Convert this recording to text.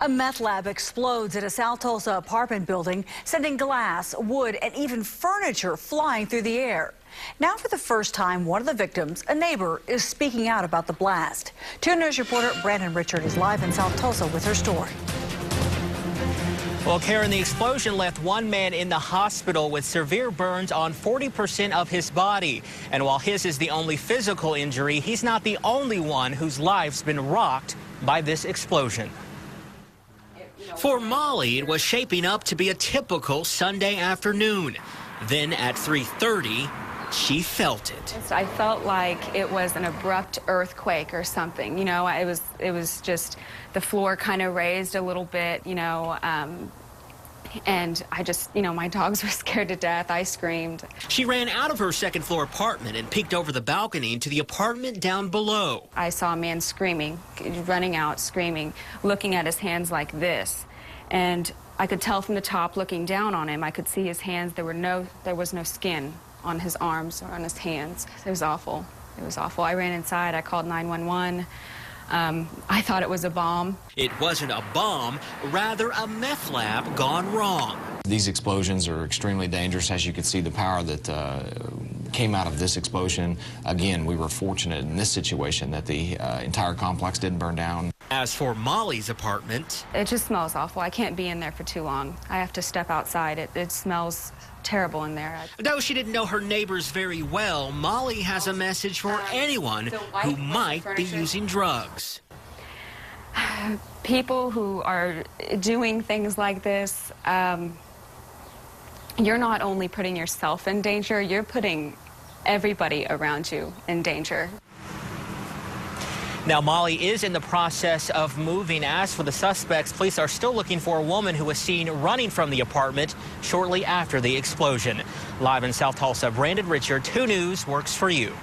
A meth lab explodes at a South Tulsa apartment building, sending glass, wood, and even furniture flying through the air. Now, for the first time, one of the victims, a neighbor, is speaking out about the blast. 2 News reporter Brandon Richard is live in South Tulsa with her story. Well, Karen, the explosion left one man in the hospital with severe burns on 40% of his body. And while his is the only physical injury, he's not the only one whose life's been rocked by this explosion. For Molly, it was shaping up to be a typical Sunday afternoon. Then at 3:30, she felt it. I felt like it was an abrupt earthquake or something. You know, it was just the floor kind of raised a little bit, you know, and I just, you know, my dogs were scared to death. I screamed. She ran out of her second-floor apartment and peeked over the balcony into the apartment down below. I saw a man screaming, running out, screaming, looking at his hands like this. And I could tell from the top, looking down on him, I could see his hands. There was no skin on his arms or on his hands. It was awful. It was awful. I ran inside. I called 911. I thought it was a bomb. It wasn't a bomb, rather a meth lab gone wrong. These explosions are extremely dangerous. As you can see, the power that came out of this explosion, again, we were fortunate in this situation that the entire complex didn't burn down. As for Molly's apartment, it just smells awful. I can't be in there for too long. I have to step outside. It smells terrible in there. Though she didn't know her neighbors very well, Molly has a message for anyone who might be using drugs. People who are doing things like this, you're not only putting yourself in danger, you're putting everybody around you in danger. Now, Molly is in the process of moving. As for the suspects, police are still looking for a woman who was seen running from the apartment shortly after the explosion. Live in South Tulsa, Brandon Richard, 2 News works for you.